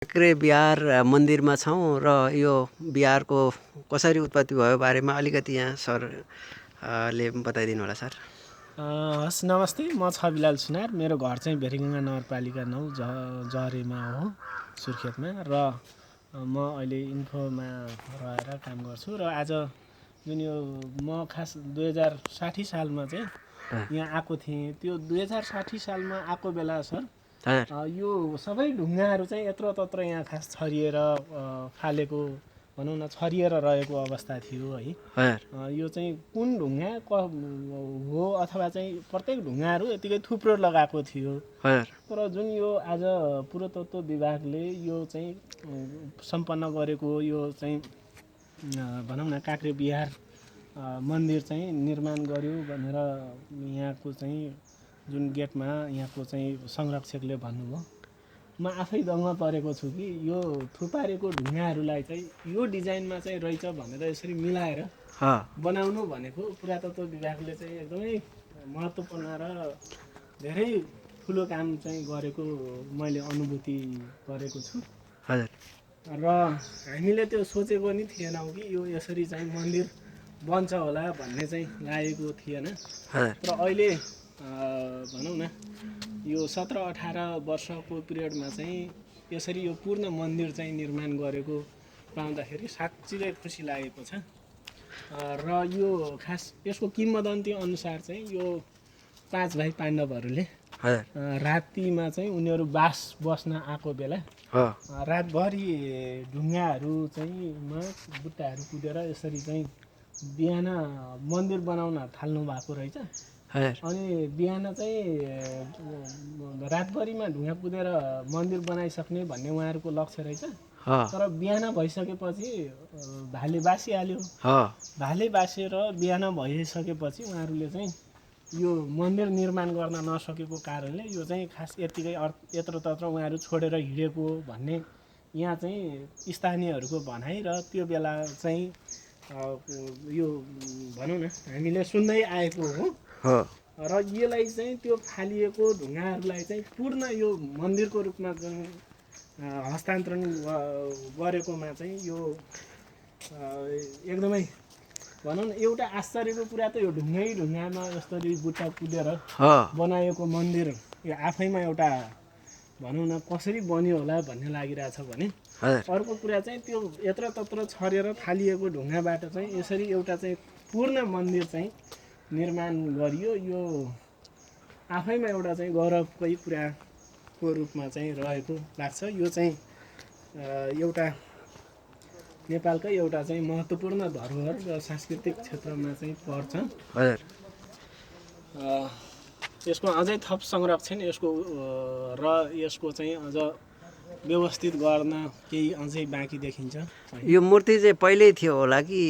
काक्रेबिहार मन्दिरमा छौँ र यो बिहारको कसरी उत्पत्ति भयो बारेमा अलिकति यहाँ सरले बताइदिनु होला सर। हस् नमस्ते, म छविलाल सुनार। मेरो घर चाहिँ भेरिगङ्गा नगरपालिका 9 जहरेमा हो, सुर्खेतमा। र म अहिले इन्फोमा रहेर काम गर्छु। र आज जुन यो म खास 2060 सालमा चाहिँ यहाँ आएको थिएँ। त्यो 2060 सालमा आएको बेला सर यो सबै ढुङ्गाहरू चाहिँ यत्रो तत्र यहाँ खास छरिएर फालेको भनौँ न, छरिएर रहेको अवस्था थियो है। यो चाहिँ कुन ढुङ्गा हो अथवा चाहिँ प्रत्येक ढुङ्गाहरू यतिकै थुप्रो लगाएको थियो। तर जुन यो आज पुरातत्व विभागले यो चाहिँ सम्पन्न गरेको यो चाहिँ भनौँ न काक्रेबिहार मन्दिर चाहिँ निर्माण गर्यो भनेर यहाँको चाहिँ जुन गेटमा यहाँको चाहिँ संरक्षकले भन्नुभयो, म आफै दङ्ग परेको छु कि यो थुपारेको ढुङ्गाहरूलाई चाहिँ यो डिजाइनमा चाहिँ रहेछ भनेर यसरी मिलाएर बनाउनु भनेको पुरातत्व विभागले चाहिँ एकदमै महत्त्वपूर्ण र धेरै ठुलो काम चाहिँ गरेको मैले अनुभूति गरेको छु। र हामीले त्यो सोचेको नि थिएनौँ कि यो यसरी चाहिँ मन्दिर बन्छ होला भन्ने चाहिँ लागेको थिएन। र अहिले भनौँ न यो 17-18 वर्षको पिरियडमा चाहिँ यसरी यो पूर्ण मन्दिर चाहिँ निर्माण गरेको पाउँदाखेरि साँच्चै खुसी लागेको छ। र यो खास यसको किम्वदन्ती अनुसार चाहिँ यो 5 भाइ पाण्डवहरूले रातिमा चाहिँ उनीहरू बस्न आएको बेला रातभरि ढुङ्गाहरू चाहिँ बुट्टाहरू कुदेर यसरी चाहिँ बिहान मन्दिर बनाउन थाल्नु भएको रहेछ। अनि बिहान चाहिँ रातभरिमा ढुङ्गा कुदेर मन्दिर बनाइसक्ने भन्ने उहाँहरूको लक्ष्य रहेछ। तर बिहान भइसकेपछि भाले बासिहाल्यो। भाले बासेर बिहान भइसकेपछि उहाँहरूले चाहिँ यो मन्दिर निर्माण गर्न नसकेको कारणले यो चाहिँ खास यत्तिकै यत्र तत्र उहाँहरू छोडेर हिँडेको भन्ने यहाँ चाहिँ स्थानीयहरूको भनाइ। र त्यो बेला चाहिँ यो भनौँ न हामीले सुन्दै आएको हो। र यसलाई चाहिँ त्यो फालिएको ढुङ्गाहरूलाई चाहिँ पूर्ण यो मन्दिरको रूपमा जुन हस्तान्तरण गरेकोमा चाहिँ यो एकदमै भनौँ न एउटा आश्चर्यको कुरा त यो ढुङ्गामा यसरी बुट्टा कुदेर बनाएको मन्दिर यो आफैमा एउटा भनौँ न कसरी बन्यो होला भन्ने लागिरहेछ भने, अर्को कुरा चाहिँ त्यो यत्र तत्र छरेर फालिएको ढुङ्गाबाट चाहिँ यसरी एउटा चाहिँ पूर्ण मन्दिर चाहिँ निर्माण गरियो। यो आफैमा एउटा चाहिँ गौरवकै कुराको रूपमा चाहिँ रहेको लाग्छ। यो चाहिँ एउटा नेपालकै एउटा चाहिँ महत्त्वपूर्ण धरोहर र सांस्कृतिक क्षेत्रमा चाहिँ पर्छ। यसको अझै थप संरक्षण र यसको चाहिँ अझ व्यवस्थित गर्न केही अझै बाँकी देखिन्छ। यो मूर्ति चाहिँ पहिल्यै थियो होला कि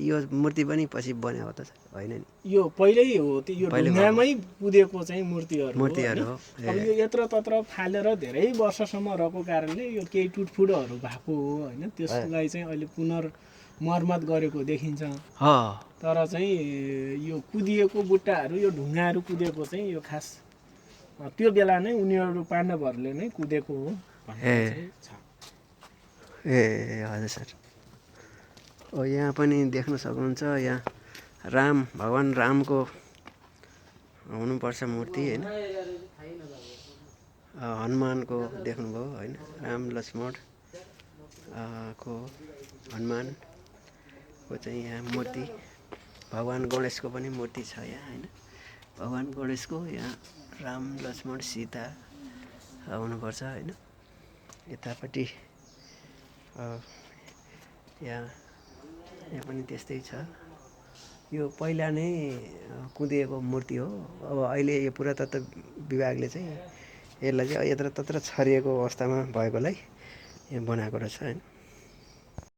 यो मूर्ति पनि पछि बन्यो हो त होइन नि? यो पहिल्यै हो, यो ढुङ्गामै कुदेको चाहिँ मूर्तिहरू हो। अब यो यत्र तत्र फालेर धेरै वर्षसम्म रहेको कारणले यो केही टुटफुटहरू भएको हो होइन। त्यसलाई चाहिँ अहिले पुनर्मर्मत गरेको देखिन्छ। तर चाहिँ यो कुदिएको बुट्टाहरू यो ढुङ्गाहरू कुदेको चाहिँ यो खास त्यो बेला नै उनीहरू पाण्डवहरूले नै कुदेको हो भन्ने छ। हजुर सर। यहाँ पनि देख्न सक्नुहुन्छ, यहाँ भगवान् रामको हुनुपर्छ मूर्ति होइन। हनुमानको देख्नुभयो होइन, राम लक्ष्मण को हनुमानको चाहिँ यहाँ मूर्ति। भगवान् गणेशको पनि मूर्ति छ यहाँ होइन। भगवान् गणेशको यहाँ राम लक्ष्मण सीता हुनुपर्छ होइन। यतापट्टि यहाँ पनि त्यस्तै छ। यो पहिला नै कुदिएको मूर्ति हो। अब अहिले यो पुरातत्व विभागले चाहिँ यसलाई चाहिँ यत्र तत्र छरिएको अवस्थामा भएकोलाई यहाँ बनाएको रहेछ होइन।